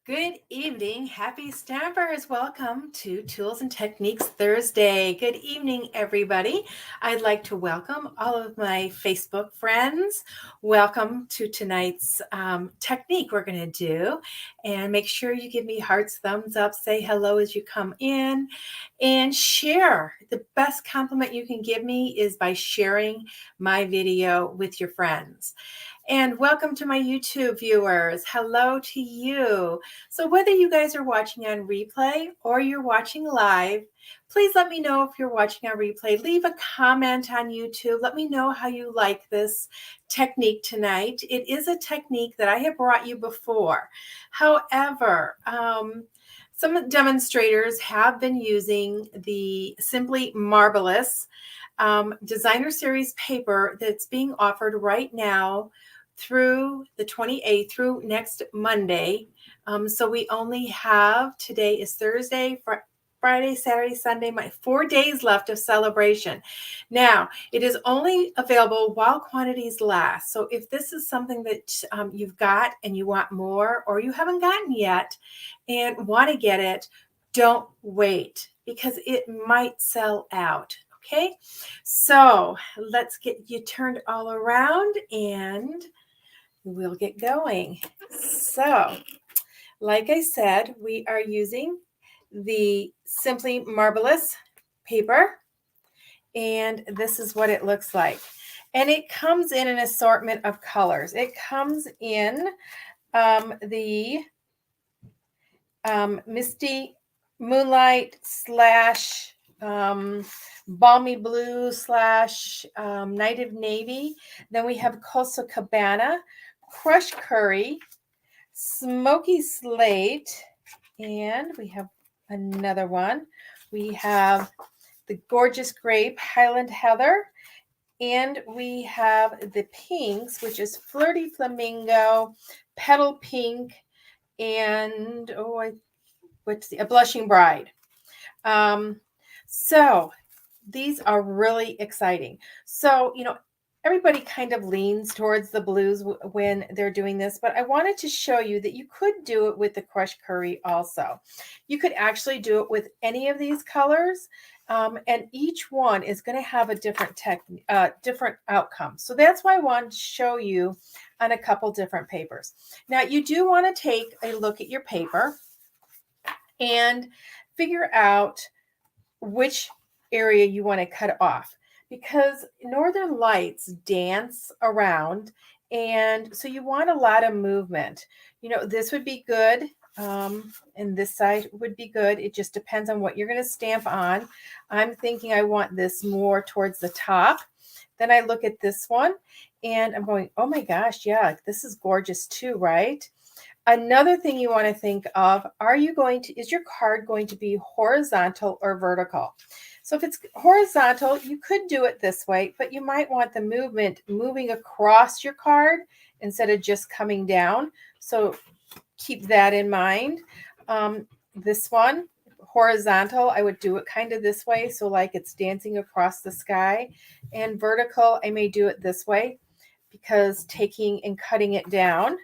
Good evening. Happy Stampers. Welcome to Tools and Techniques Thursday. Good evening, everybody. I'd like to welcome all of my Facebook friends. Welcome to tonight's technique we're going to do. And make sure you give me hearts, thumbs up, say hello as you come in, and share. The best compliment you can give me is by sharing my video with your friends. And welcome to my YouTube viewers. Hello to you. So whether you guys are watching on replay or you're watching live, please let me know if you're watching on replay. Leave a comment on YouTube. Let me know how you like this technique tonight. It is a technique that I have brought you before. However, some demonstrators have been using the Simply Marbleous designer series paper that's being offered right now through the 28th, through next Monday. So we only have, today is Thursday, Friday, Saturday, Sunday, my 4 days left of celebration. Now, it is only available while quantities last. So if this is something that you've got and you want more, or you haven't gotten yet and want to get it, don't wait because it might sell out. Okay, so let's get you turned all around and we'll get going. So, like I said, we are using the Simply Marbleous paper, and this is what it looks like. And it comes in an assortment of colors. It comes in the Misty Moonlight slash balmy blue slash night of navy. Then we have Coastal Cabana, crushed curry, smoky slate, and we have another one. We have the gorgeous grape, Highland Heather, and we have the pinks, which is Flirty Flamingo, Petal Pink, and a Blushing Bride. So these are really exciting. So, everybody kind of leans towards the blues when they're doing this, but I wanted to show you that you could do it with the crushed curry also. You could actually do it with any of these colors, and each one is going to have a different different outcome. So that's why I wanted to show you on a couple different papers. Now, you do want to take a look at your paper and figure out which area you want to cut off, because Northern Lights dance around, and so you want a lot of movement. This would be good, and this side would be good. It just depends on what you're going to stamp on. I'm thinking I want this more towards the top. Then I look at this one and I'm going, oh my gosh, yeah, this is gorgeous too, right? Another thing you want to think of, is your card going to be horizontal or vertical? So if it's horizontal, you could do it this way, but you might want the movement moving across your card instead of just coming down. So keep that in mind. This one, horizontal, I would do it kind of this way. So like it's dancing across the sky. And vertical, I may do it this way because taking and cutting it down.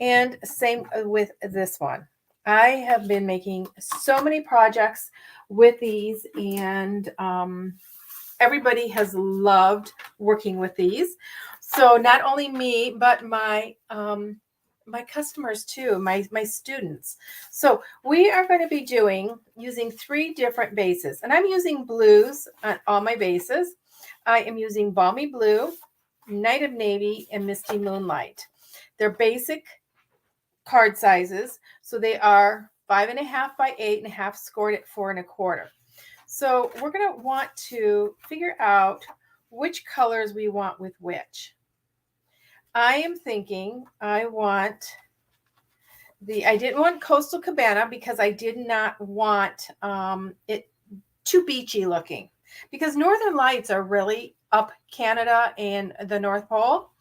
And same with this one. I have been making so many projects with these, and everybody has loved working with these. So not only me, but my customers too, my students. So we are going to be using 3 different bases, and I'm using blues on all my bases. I am using Balmy Blue, Night of Navy, and Misty Moonlight. They're basic card sizes, so they are 5.5 by 8.5, scored at 4 1/4. So we're going to want to figure out which colors we want with which. I am thinking I didn't want Coastal Cabana because I did not want it too beachy looking, because Northern Lights are really up Canada and the North Pole.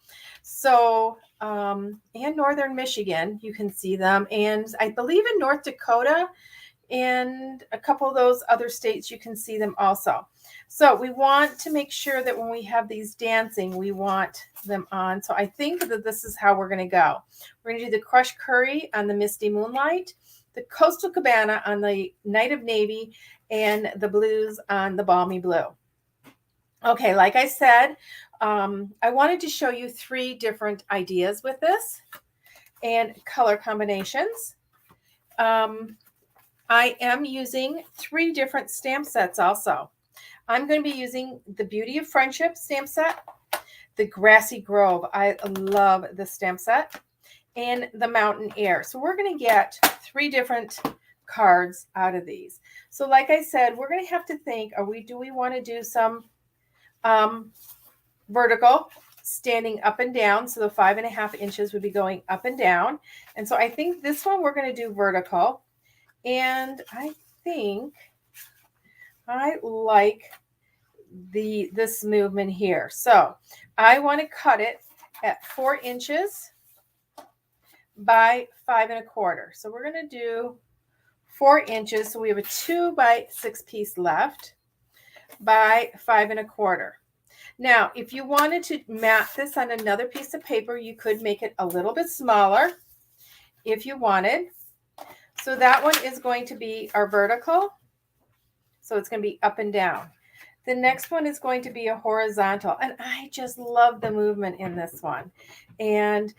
So, and Northern Michigan, you can see them. And I believe in North Dakota, and a couple of those other states, you can see them also. So we want to make sure that when we have these dancing, we want them on. So I think that this is how we're going to go. We're going to do the Crushed Curry on the Misty Moonlight, the Coastal Cabana on the Night of Navy, and the blues on the Balmy Blue. Okay, like I said, I wanted to show you 3 different ideas with this and color combinations. I am using 3 different stamp sets also. I'm going to be using the Beauty of Friendship stamp set, the Grassy Grove. I love this stamp set, and the Mountain Air. So we're going to get 3 different cards out of these. So like I said, we're going to have to think, do we want to do some vertical, standing up and down? So the 5.5 inches would be going up and down. And so I think this one we're going to do vertical. And I think I like this movement here. So I want to cut it at 4 inches by 5.25. So we're going to do 4 inches. So we have a 2 by 6 piece left by 5.25. Now, if you wanted to mat this on another piece of paper, you could make it a little bit smaller if you wanted. So that one is going to be our vertical. So it's going to be up and down. The next one is going to be a horizontal. And I just love the movement in this one. And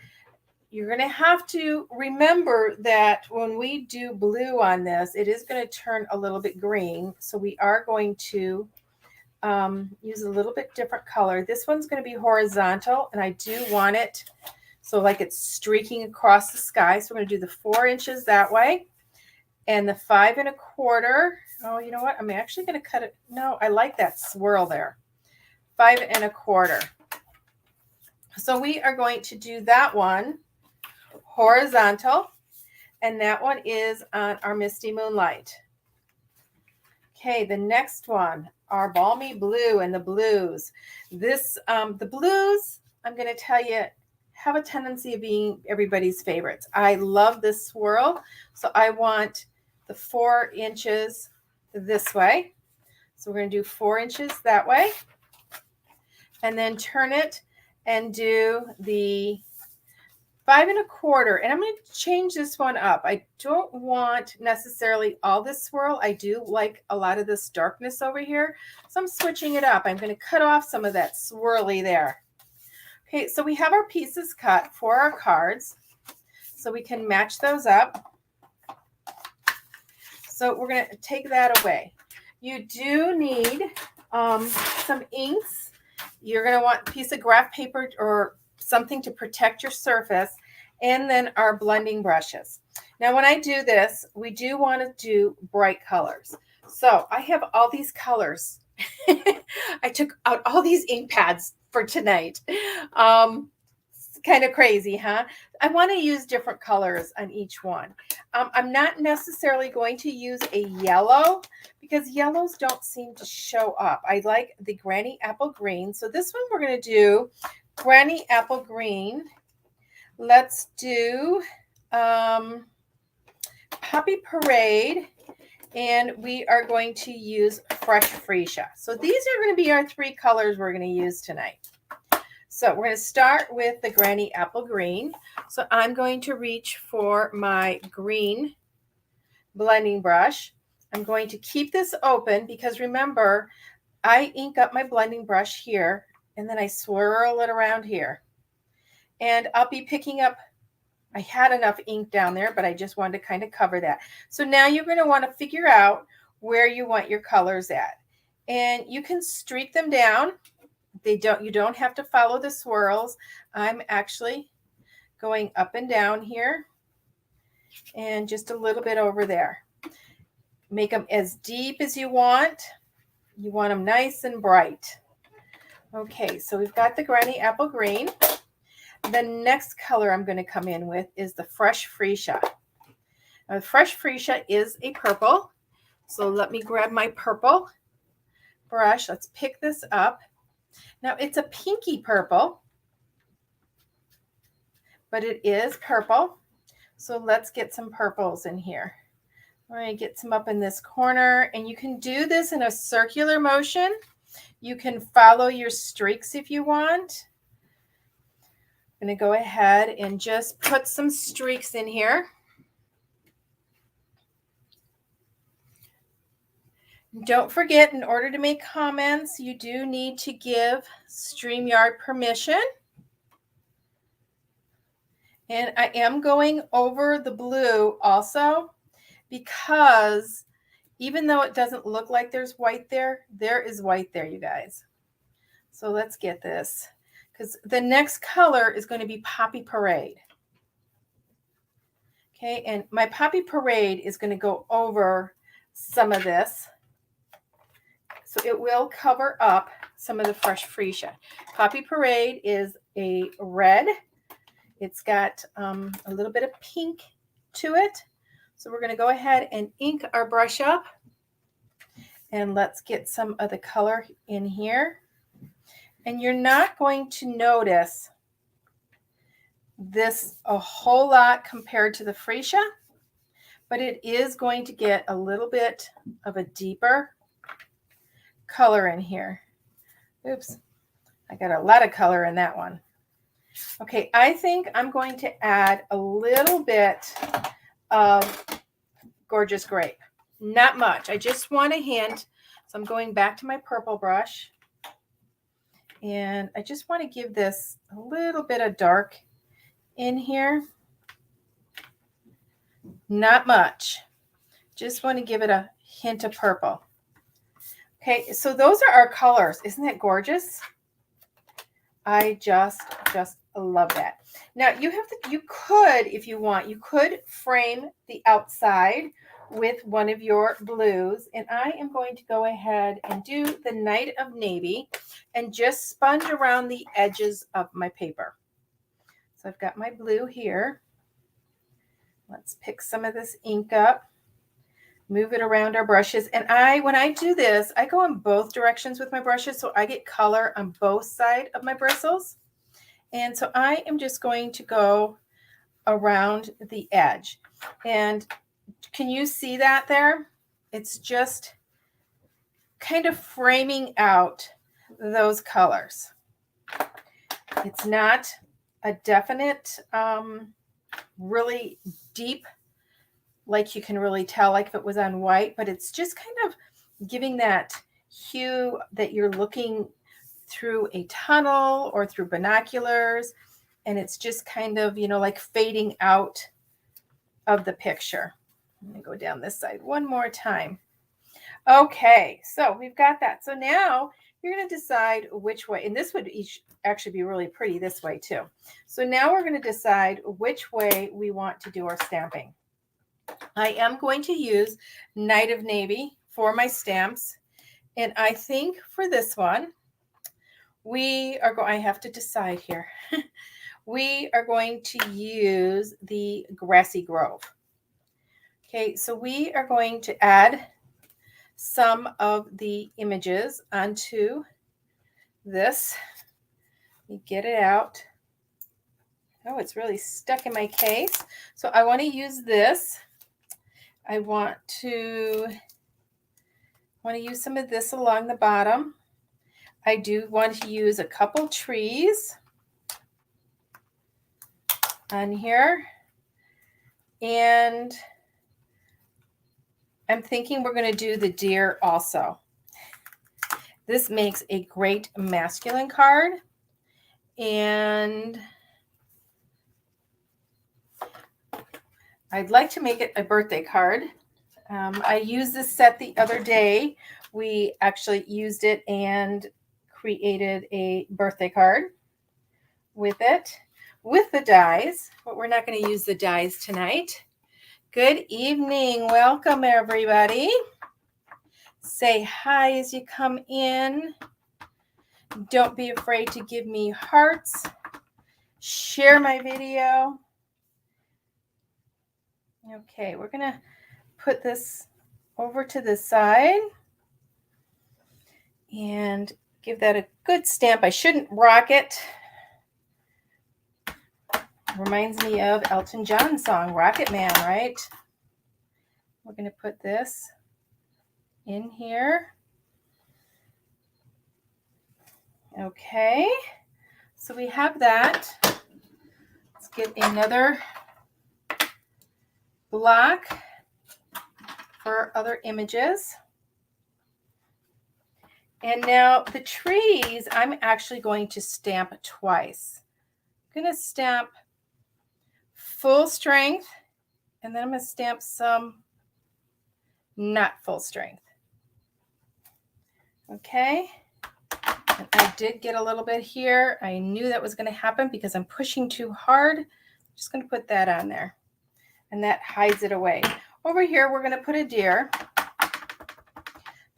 you're going to have to remember that when we do blue on this, it is going to turn a little bit green. So we are going to use a little bit different color. This one's going to be horizontal, and I do want it so like it's streaking across the sky. So we're going to do the 4 inches that way, and the 5.25. Oh, you know what? I'm actually going to cut it. No, I like that swirl there. 5.25. So we are going to do that one horizontal, and that one is on our Misty Moonlight. Okay, the next one, our Balmy Blue and the blues. This, the blues, I'm going to tell you, have a tendency of being everybody's favorites. I love this swirl, so I want the 4 inches this way. So we're going to do 4 inches that way, and then turn it and do the 5.25. And I'm going to change this one up. I don't want necessarily all this swirl. I do like a lot of this darkness over here. So I'm switching it up. I'm going to cut off some of that swirly there. Okay, so we have our pieces cut for our cards. So we can match those up. So we're going to take that away. You do need some inks. You're going to want a piece of graph paper or something to protect your surface, and then our blending brushes. Now, when I do this, we do want to do bright colors. So I have all these colors. I took out all these ink pads for tonight. Kind of crazy, huh? I want to use different colors on each one. I'm not necessarily going to use a yellow because yellows don't seem to show up. I like the Granny Apple Green. So this one we're going to do Granny Apple Green. Let's do Poppy Parade, and we are going to use Fresh Freesia. So these are going to be our 3 colors we're going to use tonight. So we're going to start with the Granny Apple Green. So I'm going to reach for my green blending brush. I'm going to keep this open because remember, I ink up my blending brush here, and then I swirl it around here. And I'll be picking up, I had enough ink down there, but I just wanted to kind of cover that. So now you're going to want to figure out where you want your colors at. And you can streak them down. You don't have to follow the swirls. I'm actually going up and down here and just a little bit over there. Make them as deep as you want. You want them nice and bright. Okay, so we've got the Granny Apple Green. The next color I'm going to come in with is the Fresh Freesia. Now, the Fresh Freesia is a purple. So let me grab my purple brush. Let's pick this up. Now, it's a pinky purple, but it is purple. So let's get some purples in here. All right, get some up in this corner, and you can do this in a circular motion. You can follow your streaks if you want. I'm going to go ahead and just put some streaks in here. Don't forget, in order to make comments, you do need to give StreamYard permission. And I am going over the blue also, because even though it doesn't look like there's white there, there is white there, you guys. So let's get this, because the next color is going to be Poppy Parade. Okay, and my Poppy Parade is going to go over some of this. So it will cover up some of the fresh freesia. Poppy Parade is a red. It's got a little bit of pink to it. So we're going to go ahead and ink our brush up. And let's get some of the color in here. And you're not going to notice this a whole lot compared to the freesia, but it is going to get a little bit of a deeper color in here. Oops, I got a lot of color in that one. Okay, I think I'm going to add a little bit of Gorgeous Grape. Not much. I just want a hint. So I'm going back to my purple brush. And I just want to give this a little bit of dark in here. Not much. Just want to give it a hint of purple. Okay, so those are our colors. Isn't that gorgeous? I just love that. Now you could, if you want, you could frame the outside with one of your blues, and I am going to go ahead and do the Night of Navy and just sponge around the edges of my paper. So I've got my blue here. Let's pick some of this ink up, move it around our brushes. And when I do this, I go in both directions with my brushes, so I get color on both sides of my bristles. And so I am just going to go around the edge. And can you see that there? It's just kind of framing out those colors. It's not a definite, really deep, like you can really tell like if it was on white, but it's just kind of giving that hue that you're looking through a tunnel or through binoculars, and it's just kind of, you know, like fading out of the picture. I'm going to go down this side one more time. Okay, so we've got that. So now you're going to decide which way, and this would actually be really pretty this way too. So now we're going to decide which way we want to do our stamping. I am going to use Night of Navy for my stamps, and I think for this one, I have to decide here. We are going to use the Grassy Grove. Okay, so we are going to add some of the images onto this. Let me get it out. Oh, it's really stuck in my case. So I want to use this. I want to use some of this along the bottom. I do want to use a couple trees on here. And I'm thinking we're going to do the deer also. This makes a great masculine card. And I'd like to make it a birthday card. I used this set the other day. We actually used it and created a birthday card with it, with the dies, but we're not going to use the dies tonight. Good evening. Welcome, everybody. Say hi as you come in. Don't be afraid to give me hearts. Share my video. Okay, we're going to put this over to the side and give that a good stamp. I shouldn't rock it. Reminds me of Elton John's song, Rocket Man, right? we're going to put this in here. Okay, so we have that. Let's get another block for other images. And now the trees, I'm actually going to stamp twice. I'm going to stamp full strength, and then I'm going to stamp some not full strength. Okay, and I did get a little bit here. I knew that was going to happen because I'm pushing too hard. I'm just going to put that on there, and that hides it away. Over here, we're going to put a deer.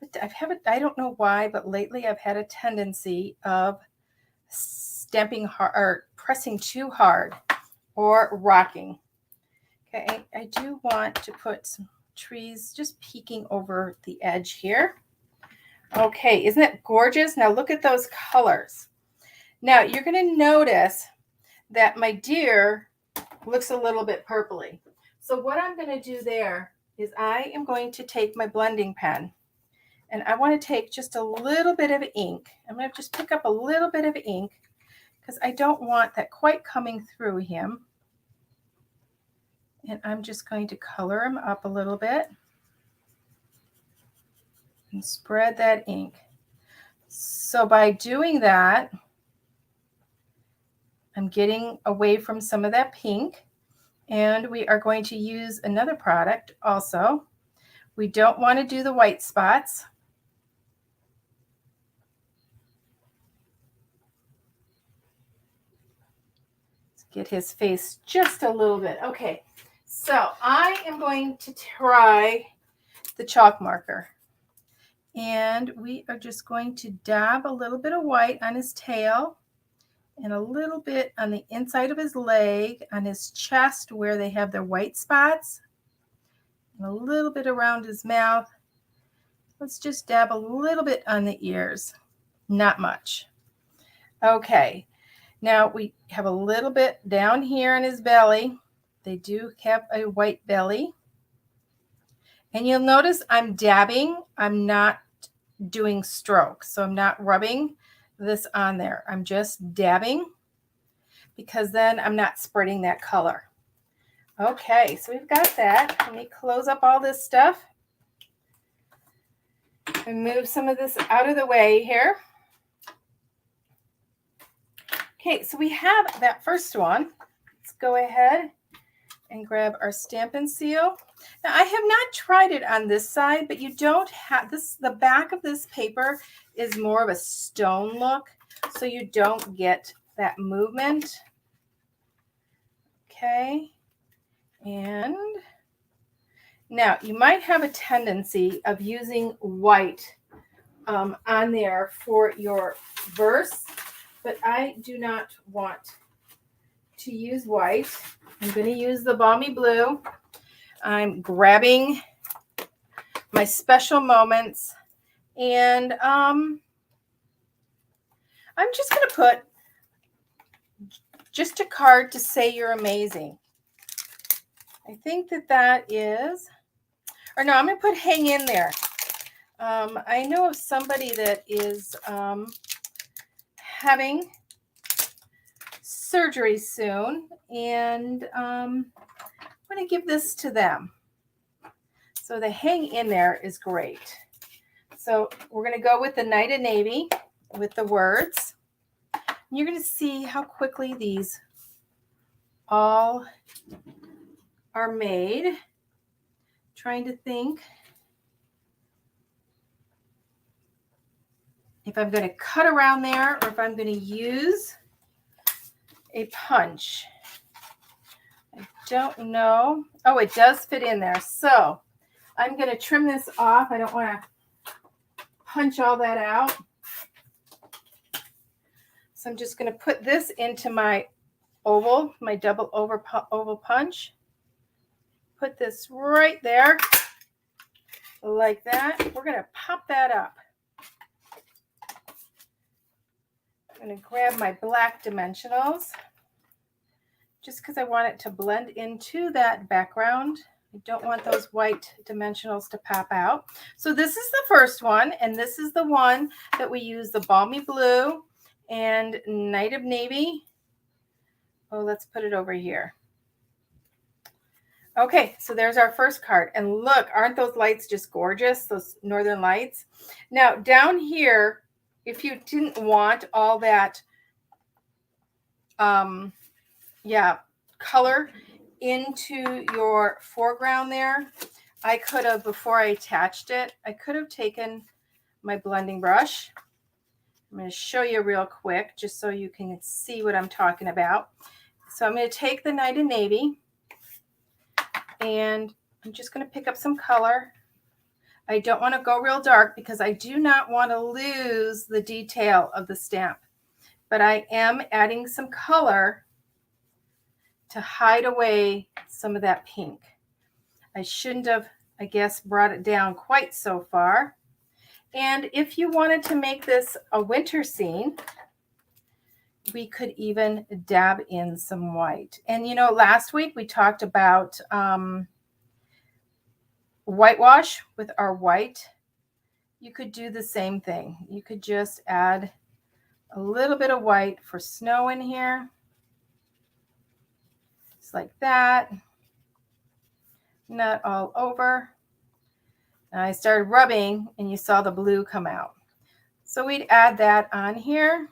But I don't know why, but lately I've had a tendency of stamping hard or pressing too hard or rocking. Okay, I do want to put some trees just peeking over the edge here. Okay, isn't it gorgeous? Now look at those colors. Now you're going to notice that my deer looks a little bit purpley. So what I'm going to do there is I am going to take my blending pen, and I want to take just a little bit of ink. I'm going to just pick up a little bit of ink because I don't want that quite coming through him. And I'm just going to color him up a little bit and spread that ink. So by doing that, I'm getting away from some of that pink, and we are going to use another product also. We don't want to do the white spots. Let's get his face just a little bit. Okay, so I am going to try the chalk marker. And we are just going to dab a little bit of white on his tail and a little bit on the inside of his leg, on his chest where they have their white spots, and a little bit around his mouth. Let's just dab a little bit on the ears, not much. Okay, now we have a little bit down here in his belly. They do have a white belly. And you'll notice I'm dabbing, I'm not doing strokes. So I'm not rubbing this on there. I'm just dabbing because then I'm not spreading that color. Okay, so we've got that. Let me close up all this stuff and move some of this out of the way here. Okay, so we have that first one. Let's go ahead and grab our Stampin' Seal. Now I have not tried it on this side, but you don't have this, the back of this paper is more of a stone look, so you don't get that movement. Okay, and now you might have a tendency of using white on there for your verse, but I do not want to use white. I'm going to use the Balmy Blue. I'm grabbing my special moments, and I'm just going to put just a card to say you're amazing. I think that is, or no, I'm going to put hang in there. I know of somebody that is having surgery soon, and I'm going to give this to them. So the hang in there is great. So we're going to go with the Night of Navy with the words. You're going to see how quickly these all are made. Trying to think if I'm going to cut around there or if I'm going to use a punch. I don't know. Oh, it does fit in there. So I'm going to trim this off. I don't want to punch all that out. So I'm just going to put this into my oval, my double oval punch. Put this right there like that. We're going to pop that up. I'm going to grab my black dimensionals just because I want it to blend into that background. I don't want those white dimensionals to pop out. So this is the first one, and this is the one that we use the Balmy Blue and Night of Navy. Oh, let's put it over here. Okay, so there's our first card. And look, aren't those lights just gorgeous, those Northern Lights? Now, down here, if you didn't want all that, color into your foreground there, I could have, before I attached it, I could have taken my blending brush. I'm going to show you real quick, just so you can see what I'm talking about. So I'm going to take the Night of Navy, and I'm just going to pick up some color. I don't want to go real dark because I do not want to lose the detail of the stamp. But I am adding some color to hide away some of that pink. I shouldn't have, I guess, brought it down quite so far. And if you wanted to make this a winter scene, we could even dab in some white. And you know, last week we talked about whitewash with our white. You could do the same thing. You could just add a little bit of white for snow in here. Just like that. Not all over. And I started rubbing and you saw the blue come out. So we'd add that on here.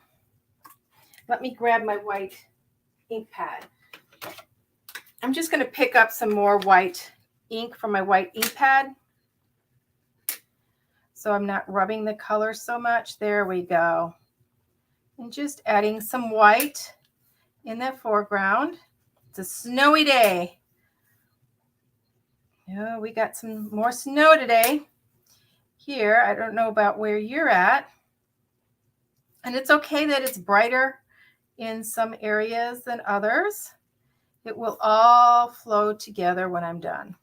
Let me grab my white ink pad. I'm just going to pick up some more white ink from my white ink pad, so I'm not rubbing the color so much. There we go. And just adding some white in the foreground. It's a snowy day. Oh, we got some more snow today here. I don't know about where you're at. And it's okay that it's brighter in some areas than others. It will all flow together when I'm done.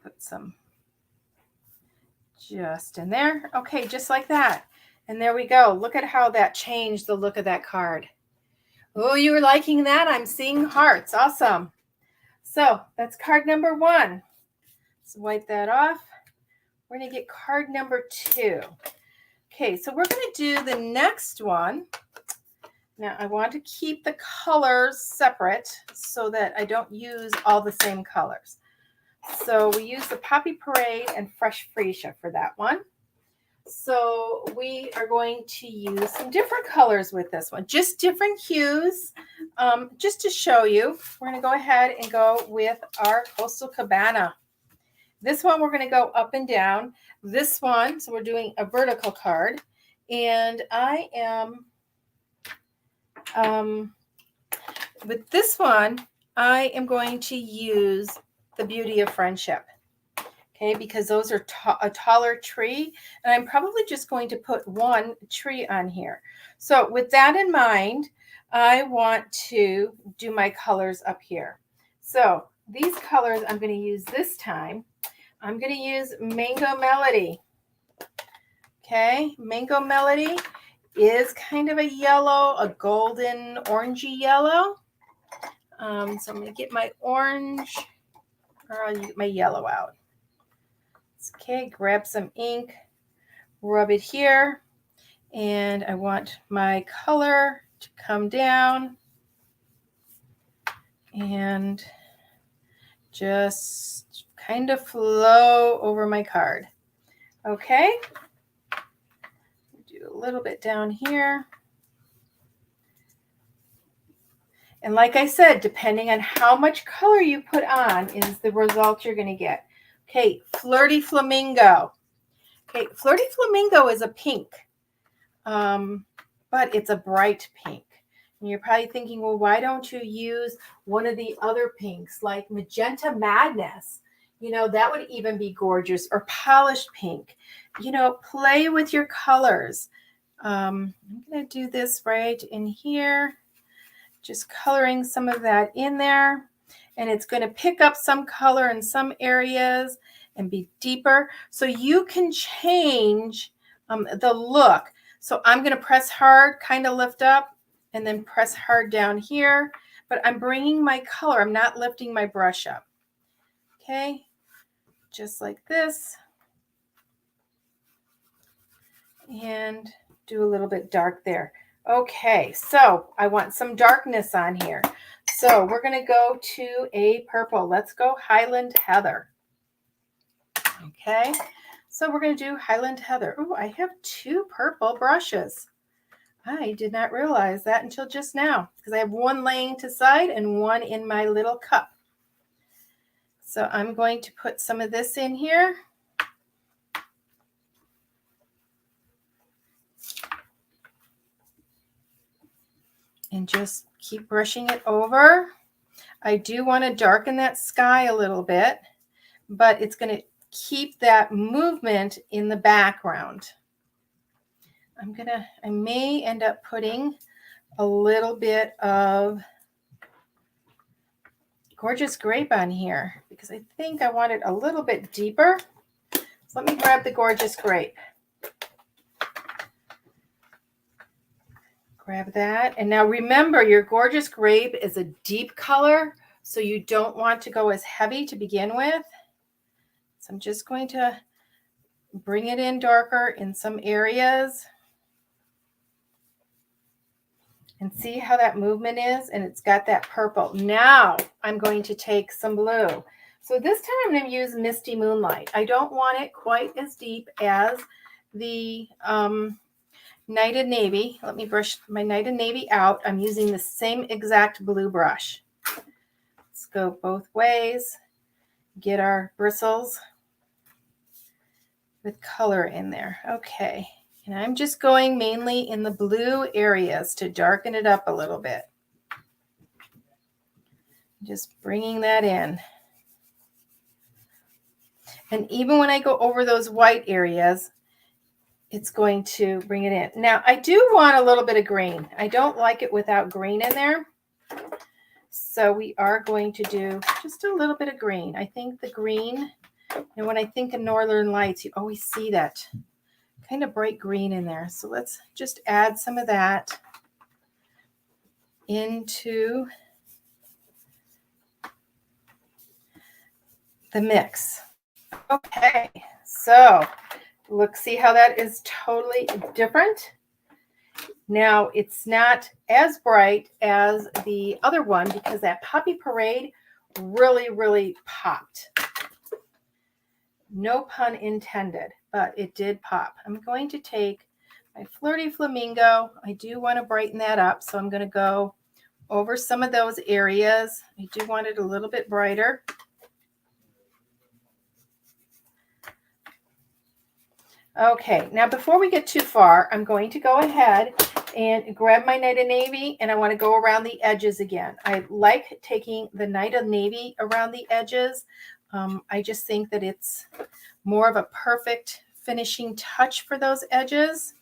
Put some just in there. Okay, just like that. And there we go. Look at how that changed the look of that card. Oh, you were liking that? I'm seeing hearts. Awesome. So that's card number 1. Let's wipe that off. We're going to get card number 2. Okay, so we're going to do the next one. Now, I want to keep the colors separate so that I don't use all the same colors. So we use the Poppy Parade and Fresh Freesia for that one. So we are going to use some different colors with this one, just different hues. Just to show you, we're going to go ahead and go with our Coastal Cabana. This one, we're going to go up and down. This one, so we're doing a vertical card. And I am, with this one, I am going to use the Beauty of Friendship. Okay, because those are a taller tree. And I'm probably just going to put one tree on here. So with that in mind, I want to do my colors up here. So these colors I'm going to use this time. I'm going to use Mango Melody. Okay, Mango Melody is kind of a yellow, a golden orangey yellow. So I'm going to get my orange, or I'll get my yellow out. Okay, grab some ink, rub it here, and I want my color to come down and just kind of flow over my card. Okay, do a little bit down here. And like I said, depending on how much color you put on is the result you're going to get. Okay, Flirty Flamingo. Okay, Flirty Flamingo is a pink, but it's a bright pink. And you're probably thinking, well, why don't you use one of the other pinks like Magenta Madness? You know, that would even be gorgeous. Or Polished Pink. You know, play with your colors. I'm going to do this right in here. Just coloring some of that in there. And it's going to pick up some color in some areas and be deeper. So you can change the look. So I'm going to press hard, kind of lift up, and then press hard down here. but I'm bringing my color. I'm not lifting my brush up. Okay, just like this. And do a little bit dark there. Okay, so I want some darkness on here. So we're going to go to a purple. Let's go Highland Heather. Okay, so we're going to do Highland Heather. Oh, I have 2 purple brushes. I did not realize that until just now because I have one laying to side and one in my little cup. So I'm going to put some of this in here. And just keep brushing it over. I do want to darken that sky a little bit, but it's going to keep that movement in the background. I may end up putting a little bit of Gorgeous Grape on here because I think I want it a little bit deeper. So let me grab the Gorgeous Grape. Grab that. And now remember, your Gorgeous Grape is a deep color, so you don't want to go as heavy to begin with. So I'm just going to bring it in darker in some areas. And see how that movement is? And it's got that purple. Now I'm going to take some blue. So this time I'm going to use Misty Moonlight. I don't want it quite as deep as the Night of Navy. Let me brush my Night of Navy out. I'm using the same exact blue brush. Let's go both ways. Get our bristles with color in there. Okay. And I'm just going mainly in the blue areas to darken it up a little bit. Just bringing that in. And even when I go over those white areas, it's going to bring it in. Now, I do want a little bit of green. I don't like it without green in there. So we are going to do just a little bit of green. I think the green, and when I think of Northern Lights, you always see that kind of bright green in there. So let's just add some of that into the mix. Okay, so look, see how that is totally different. Now it's not as bright as the other one because that Poppy Parade really popped. No pun intended, but it did pop. I'm going to take my Flirty Flamingo. I do want to brighten that up, so I'm going to go over some of those areas. I do want it a little bit brighter. Okay, now before we get too far, I'm going to go ahead and grab my Night of Navy, and I want to go around the edges again. I like taking the Night of Navy around the edges. I just think that it's more of a perfect finishing touch for those edges.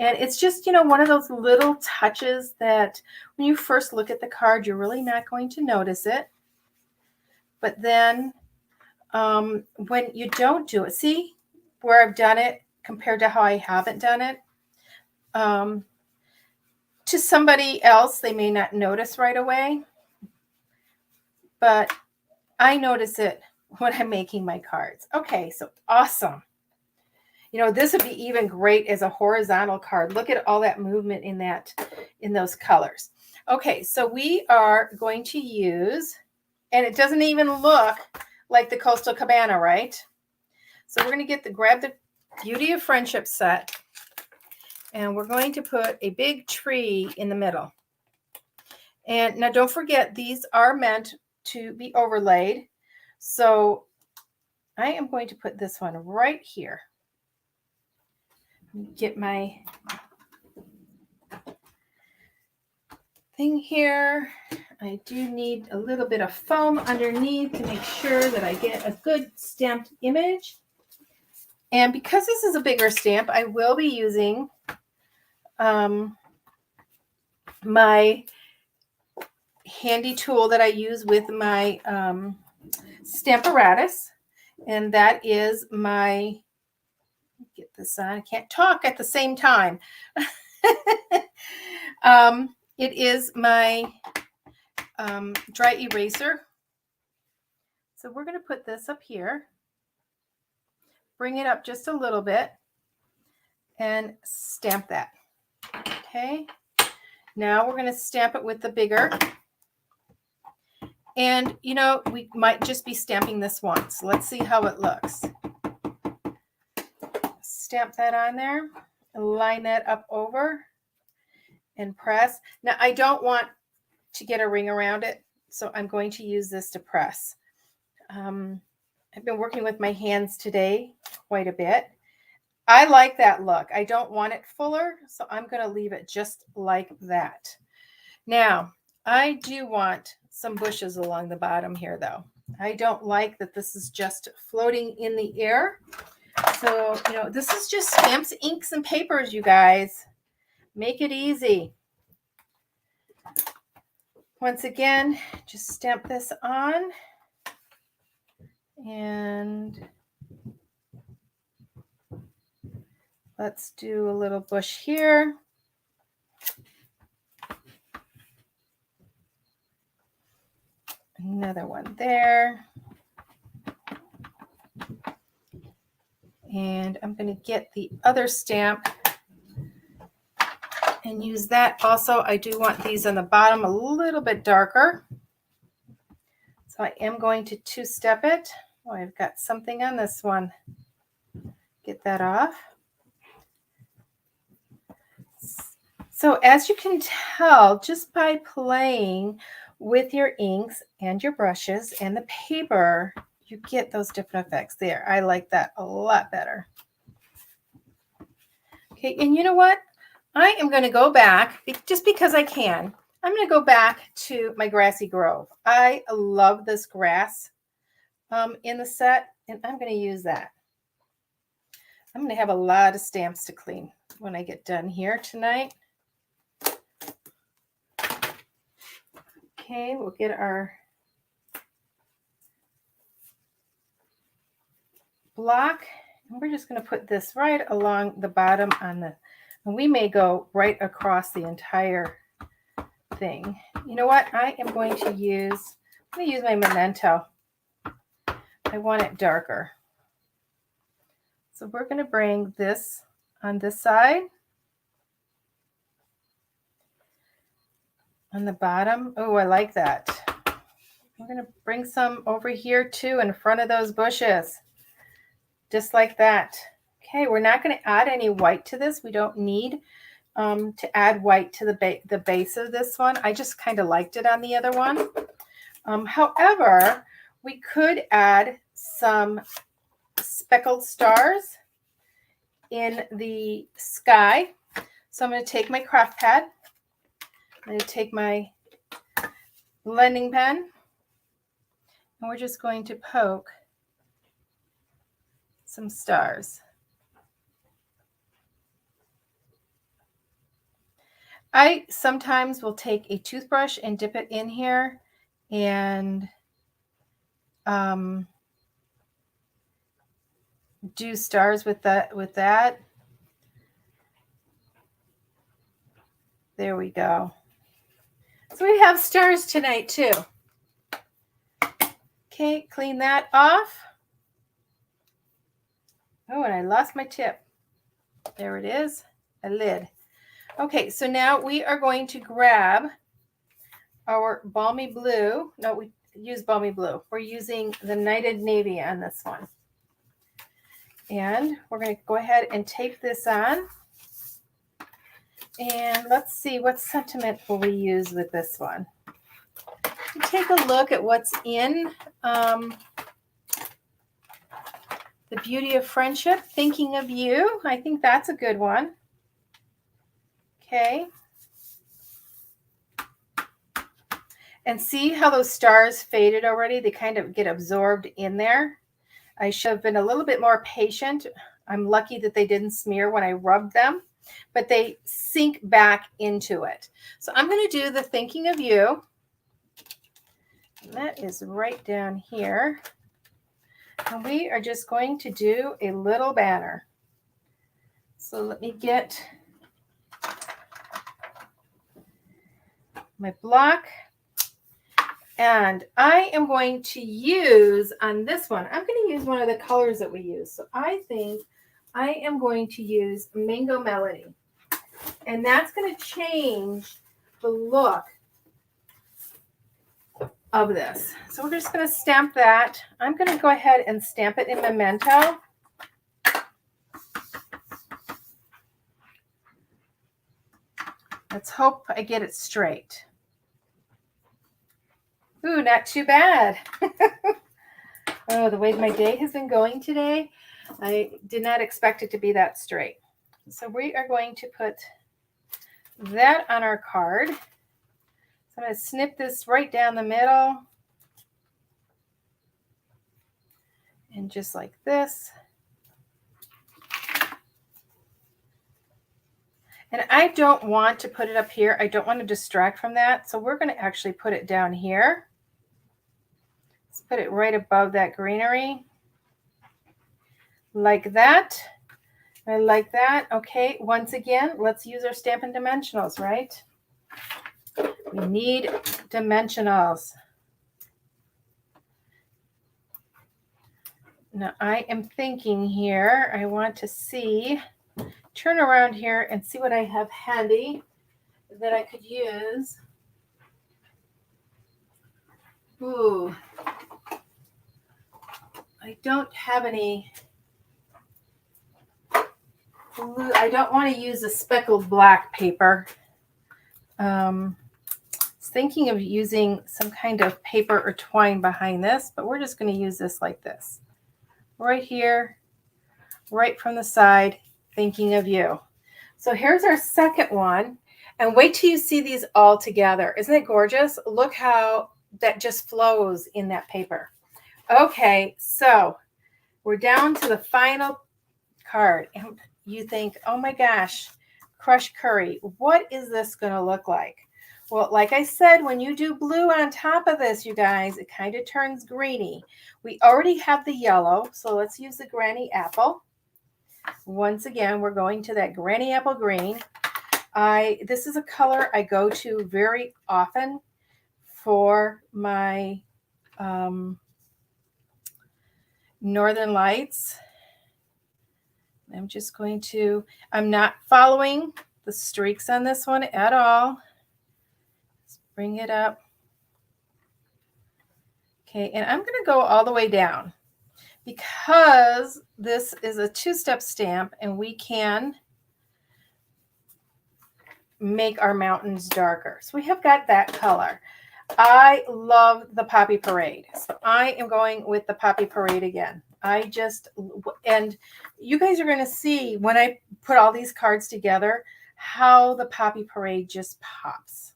And it's just, you know, one of those little touches that when you first look at the card, you're really not going to notice it. But then when you don't do it, see where I've done it compared to how I haven't done it? To somebody else, they may not notice right away, but I notice it when I'm making my cards. Okay, so awesome. You know, this would be even great as a horizontal card. Look at all that movement in those colors. Okay, so we are going to use, and it doesn't even look like the Coastal Cabana, right? So we're going to grab the Beauty of Friendship set, and we're going to put a big tree in the middle. And now don't forget, these are meant to be overlaid. So I am going to put this one right here. Get my thing here. I do need a little bit of foam underneath to make sure that I get a good stamped image. And because this is a bigger stamp, I will be using my handy tool that I use with my Stamparatus, and that is my, get this on, I can't talk at the same time. It is my dry eraser. So we're going to put this up here, bring it up just a little bit, and stamp that. Okay. Now we're going to stamp it with the bigger. And, you know, we might just be stamping this once. Let's see how it looks. Stamp that on there, line that up over, and press. Now, I don't want to get a ring around it, so I'm going to use this to press. I've been working with my hands today quite a bit. I like that look. I don't want it fuller, so I'm going to leave it just like that. Now, I do want some bushes along the bottom here, though. I don't like that this is just floating in the air. So, you know, this is just stamps, inks, and papers, you guys. Make it easy. Once again, just stamp this on. And let's do a little bush here. Another one there. And I'm going to get the other stamp and use that also. I do want these on the bottom a little bit darker. So I am going to two-step it. Oh, I've got something on this one. Get that off. So as you can tell, just by playing with your inks and your brushes and the paper, you get those different effects there. I like that a lot better. Okay, and you know what? I am going to go back, just because I can. I'm going to go back to my grassy grove. I love this grass in the set, and I'm going to use that. I'm going to have a lot of stamps to clean when I get done here tonight. Okay, we'll get our block, and we're just going to put this right along the bottom on the, and we may go right across the entire thing. You know what? I'm going to use my Memento. I want it darker. So we're going to bring this on this side. On the bottom. Oh, I like that. We're going to bring some over here too in front of those bushes. Just like that. Okay, we're not going to add any white to this. We don't need to add white to the base of this one. I just kind of liked it on the other one. However, we could add some speckled stars in the sky. So I'm going to take my craft pad. I'm going to take my blending pen, and we're just going to poke some stars. I sometimes will take a toothbrush and dip it in here and do stars with that. There we go. So we have stars tonight too. Okay, clean that off. Oh, and I lost my tip. There it is, a lid. Okay, so now we are going to grab our balmy blue. No, we use balmy blue. We're using the Knighted Navy on this one. And we're going to go ahead and tape this on. And let's see, what sentiment will we use with this one? Take a look at what's in The Beauty of Friendship, Thinking of You. I think that's a good one. Okay. And see how those stars faded already? They kind of get absorbed in there. I should have been a little bit more patient. I'm lucky that they didn't smear when I rubbed them, but they sink back into it. So I'm going to do the Thinking of You. And that is right down here. And we are just going to do a little banner. So let me get my block. And I am going to use on this one, I'm going to use one of the colors that we use. So I think I am going to use Mango Melody. And that's going to change the look of this. So we're just going to stamp that. I'm going to go ahead and stamp it in Memento. Let's hope I get it straight. Ooh, not too bad. Oh, the way my day has been going today, I did not expect it to be that straight. So we are going to put that on our card. So I'm going to snip this right down the middle. And just like this. And I don't want to put it up here. I don't want to distract from that. So we're going to actually put it down here. Let's put it right above that greenery. Like that. I like that. Okay, once again, let's use our Stampin' Dimensionals, right? We need dimensionals. Now I am thinking here, I want to see, turn around here and see what I have handy that I could use. Ooh, I don't have any blue. I don't want to use a speckled black paper. I was thinking of using some kind of paper or twine behind this, but we're just going to use this like this. Right here, right from the side, thinking of you. So here's our second one. And wait till you see these all together. Isn't it gorgeous? Look how that just flows in that paper. Okay, so we're down to the final card. And you think, oh my gosh, crushed curry. What is this going to look like? Well, like I said, when you do blue on top of this, you guys, it kind of turns greeny. We already have the yellow, so let's use the Granny Apple. Once again, we're going to that Granny Apple green. This is a color I go to very often for my Northern Lights. I'm just going to, I'm not following the streaks on this one at all. Bring it up. Okay, and I'm going to go all the way down because this is a two-step stamp and we can make our mountains darker. So we have got that color. I love the Poppy Parade. So I am going with the Poppy Parade again. And you guys are going to see when I put all these cards together how the Poppy Parade just pops.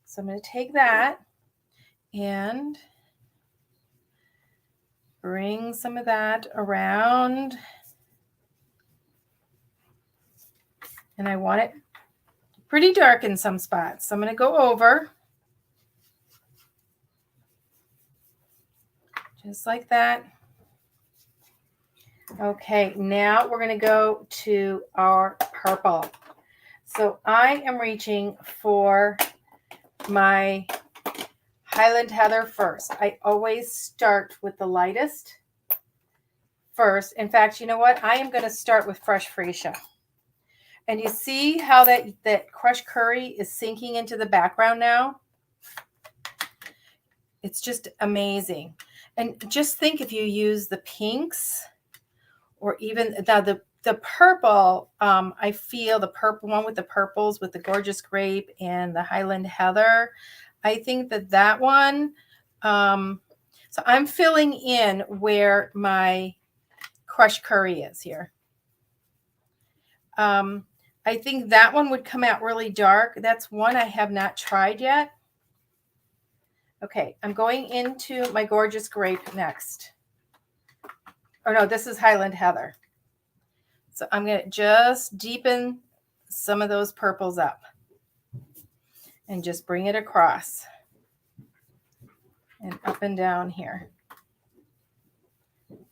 So I'm going to take that and bring some of that around. And I want it pretty dark in some spots. So I'm going to go over. Just like that. Okay, now we're going to go to our purple. So I am reaching for my Highland Heather first. I always start with the lightest first. In fact, you know what? I am going to start with Fresh Freesia. And you see how that crushed curry is sinking into the background now? It's just amazing. And just think if you use the pinks or even the purple, I feel the purple one with the purples with the gorgeous grape and the Highland Heather. I think that one, so I'm filling in where my crushed curry is here. I think that one would come out really dark. That's one I have not tried yet. Okay, I'm going into my gorgeous grape next. Oh no, this is Highland Heather. So I'm going to just deepen some of those purples up and just bring it across and up and down here.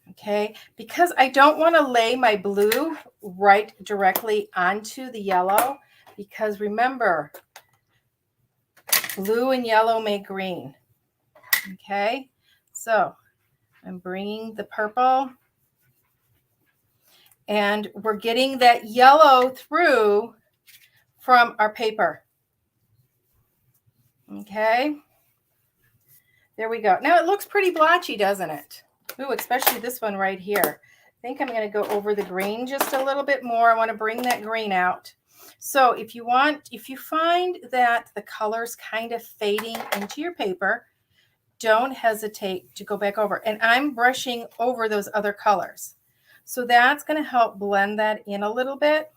Okay, because I don't want to lay my blue right directly onto the yellow, because remember, blue and yellow make green. Okay, so I'm bringing the purple, and we're getting that yellow through from our paper. Okay, there we go. Now it looks pretty blotchy, doesn't it? Ooh, especially this one right here. I think I'm going to go over the green just a little bit more. I want to bring that green out. So if you find that the color's kind of fading into your paper, don't hesitate to go back over. And I'm brushing over those other colors. So that's going to help blend that in a little bit.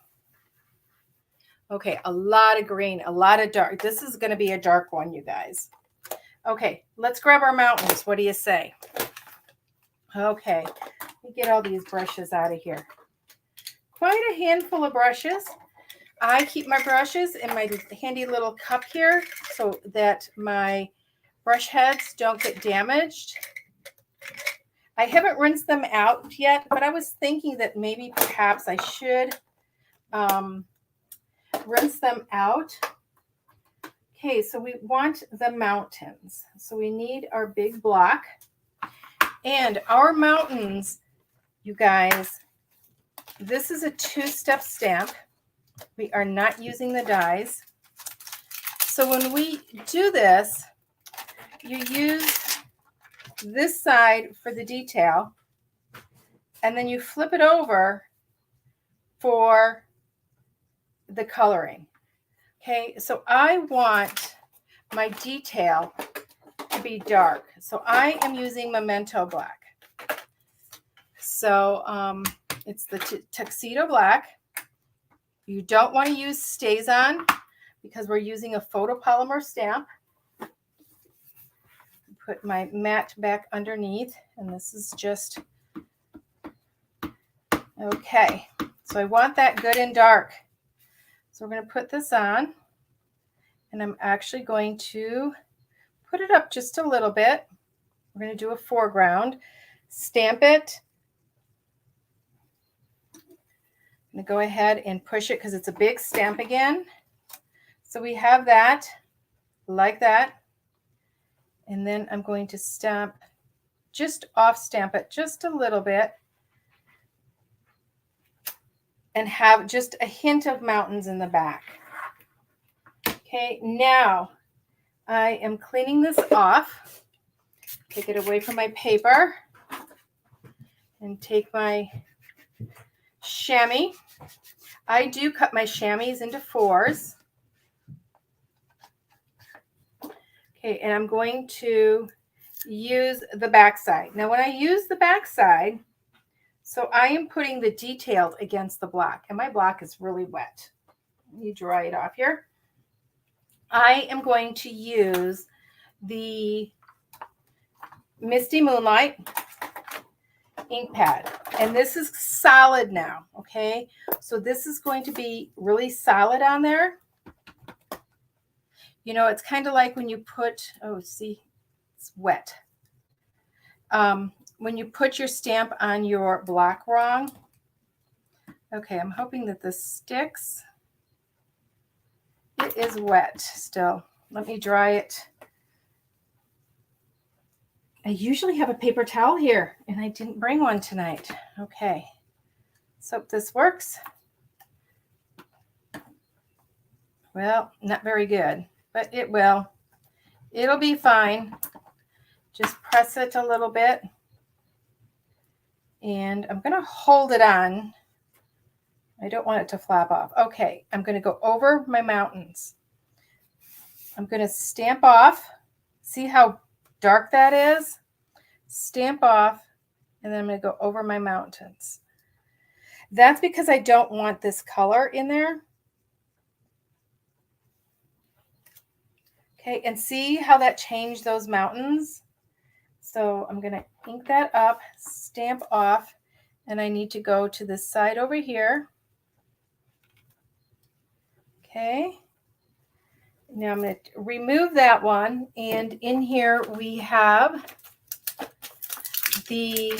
Okay, a lot of green, a lot of dark. This is going to be a dark one, you guys. Okay, let's grab our mountains. What do you say? Okay, let me get all these brushes out of here. Quite a handful of brushes. I keep my brushes in my handy little cup here so that my brush heads don't get damaged. I haven't rinsed them out yet, but I was thinking that maybe perhaps I should rinse them out. Okay, so we want the mountains. So we need our big block. And our mountains, you guys, this is a 2-step stamp. We are not using the dies. So when we do this, you use this side for the detail, and then you flip it over for the coloring. Okay, so I want my detail to be dark. So I am using Memento Black. So it's the Tuxedo Black. You don't want to use StazOn because we're using a photopolymer stamp. Put my mat back underneath, and this is just, okay. So I want that good and dark. So we're going to put this on, and I'm actually going to put it up just a little bit. We're going to do a foreground, stamp it. I'm going to go ahead and push it because it's a big stamp again. So we have that like that. And then I'm going to stamp, just off stamp it just a little bit, and have just a hint of mountains in the back. Okay, now I am cleaning this off. Take it away from my paper and take my chamois. I do cut my chamois into 4s. Okay, and I'm going to use the back side. Now when I use the back side, so I am putting the detail against the block, and my block is really wet. Let me dry it off here. I am going to use the Misty Moonlight ink pad, and this is solid now. Okay, so this is going to be really solid on there. You know, it's kind of like when you put, oh, see, it's wet. When you put your stamp on your block wrong. Okay, I'm hoping that this sticks. It is wet still. Let me dry it. I usually have a paper towel here, and I didn't bring one tonight. Okay, so hope this works. Well, not very good, but it will. It'll be fine. Just press it a little bit. And I'm going to hold it on. I don't want it to flap off. Okay, I'm going to go over my mountains. I'm going to stamp off. See how dark that is? Stamp off, and then I'm going to go over my mountains. That's because I don't want this color in there. Okay, and see how that changed those mountains? So I'm going to ink that up, stamp off, and I need to go to this side over here. Okay. Now I'm going to remove that one, and in here we have the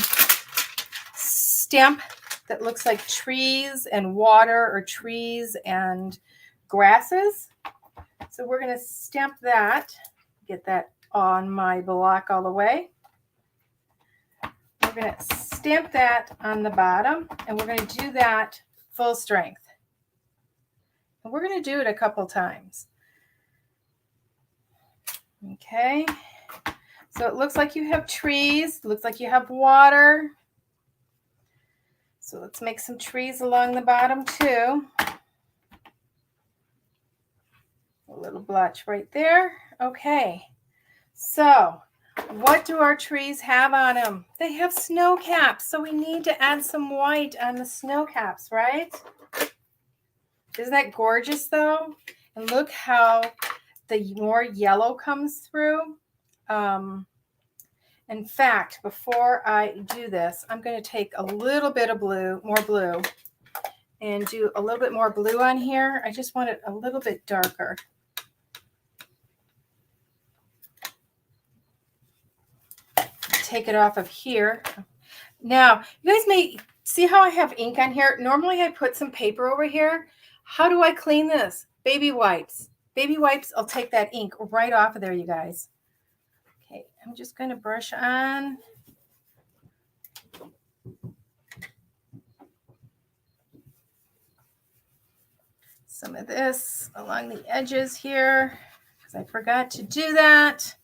stamp that looks like trees and water, or trees and grasses. So we're going to stamp that, get that on my block all the way. We're going to stamp that on the bottom, and we're going to do that full strength. And we're going to do it a couple times. Okay. So it looks like you have trees. It looks like you have water. So let's make some trees along the bottom too. A little blotch right there. Okay. So what do our trees have on them? They have snow caps. So we need to add some white on the snow caps, right? Isn't that gorgeous though? And look how the more yellow comes through. In fact, before I do this, I'm going to take a little bit of more blue, and do a little bit more blue on here. I just want it a little bit darker. Take it off of here. Now, you guys may see how I have ink on here. Normally I put some paper over here. How do I clean this? Baby wipes. Baby wipes, I'll take that ink right off of there, you guys. Okay, I'm just going to brush on. Some of this along the edges here, because I forgot to do that.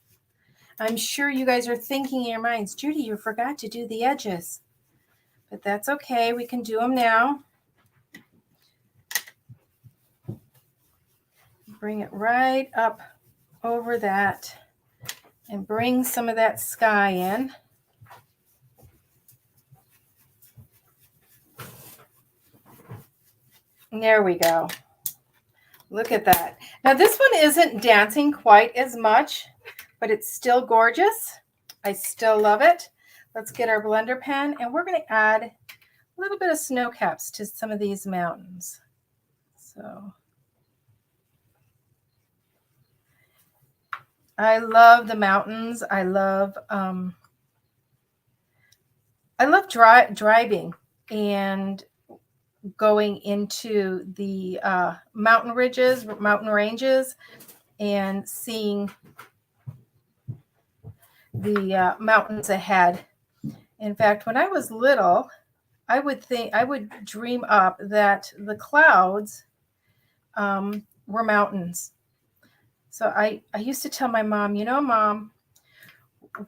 I'm sure you guys are thinking in your minds, Judy, you forgot to do the edges. But that's okay. We can do them now. Bring it right up over that and bring some of that sky in. And there we go. Look at that. Now this one isn't dancing quite as much, but it's still gorgeous. I still love it. Let's get our blender pen, and we're going to add a little bit of snow caps to some of these mountains. So I love the mountains. I love driving and going into the mountain ridges, mountain ranges, and seeing the mountains ahead. In fact, when I was little, I would dream up that the clouds were mountains. So I used to tell my mom, you know, Mom,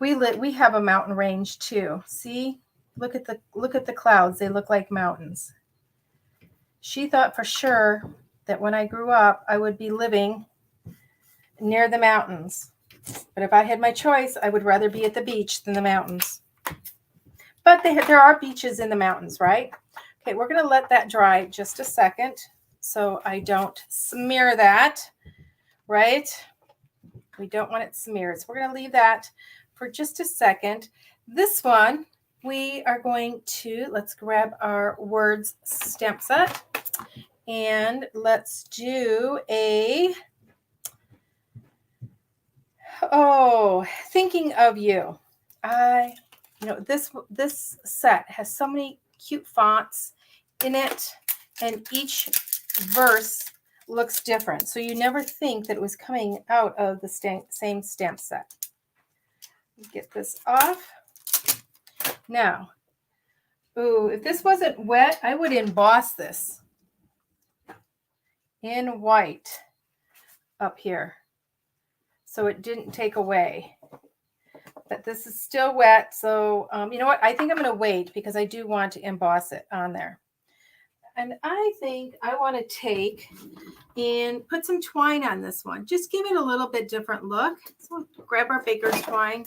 we have a mountain range too. See, look at the clouds. They look like mountains. She thought for sure that when I grew up, I would be living near the mountains. But if I had my choice, I would rather be at the beach than the mountains. But there are beaches in the mountains, right? Okay, we're going to let that dry just a second so I don't smear that, right? We don't want it smeared. So we're going to leave that for just a second. This one, we are going to, let's grab our words stamp set, and let's do a, thinking of you. This set has so many cute fonts in it, and each verse looks different. So you never think that it was coming out of the same stamp set. Get this off. Now, if this wasn't wet, I would emboss this in white up here so it didn't take away. But this is still wet, so you know what? I think I'm going to wait because I do want to emboss it on there. And I think I want to take and put some twine on this one. Just give it a little bit different look. So we'll grab our baker's twine.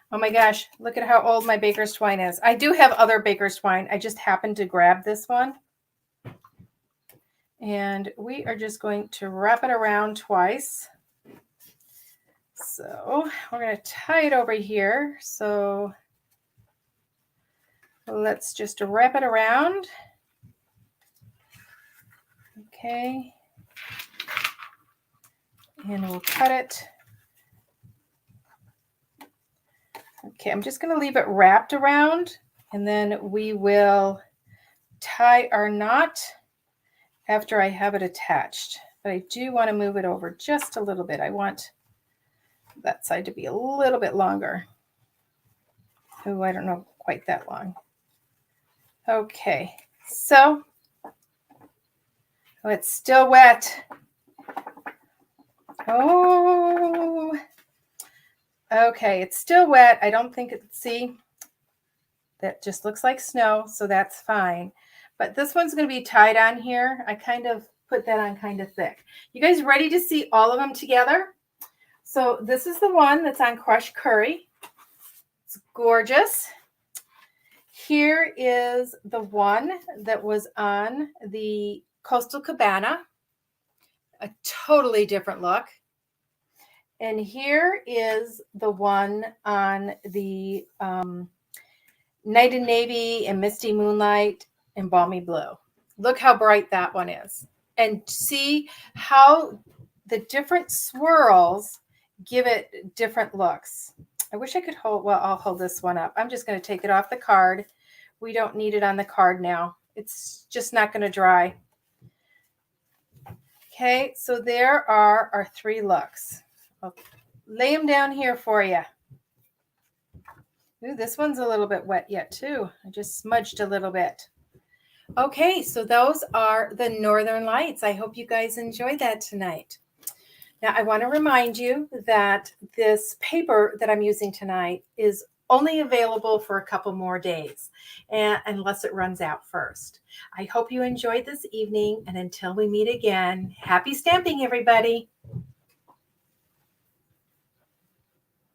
Oh my gosh, look at how old my baker's twine is. I do have other baker's twine. I just happened to grab this one. And we are just going to wrap it around twice. So we're going to tie it over here. So let's just wrap it around. Okay. And we'll cut it. Okay, I'm just going to leave it wrapped around, and then we will tie our knot after I have it attached. but I do want to move it over just a little bit. I want that side to be a little bit longer. Oh, I don't know quite that long. Okay, so oh, it's still wet. Oh, okay, it's still wet. I don't think see, that just looks like snow, so that's fine. But this one's going to be tied on here. I kind of put that on kind of thick. You guys ready to see all of them together? So this is the one that's on crushed curry. It's gorgeous. Here is the one that was on the Coastal Cabana. A totally different look. And here is the one on the Night and Navy and Misty Moonlight and Balmy Blue. Look how bright that one is. And see how the different swirls give it different looks. I wish I could hold, well, I'll hold this one up. I'm just going to take it off the card. We don't need it on the card now. It's just not going to dry. Okay, so there are our 3 looks. I'll lay them down here for you. Ooh, this one's a little bit wet yet too. I just smudged a little bit. Okay, so those are the Northern Lights. I hope you guys enjoyed that tonight. Now, I want to remind you that this paper that I'm using tonight is only available for a couple more days, unless it runs out first. I hope you enjoyed this evening, and until we meet again, happy stamping, everybody.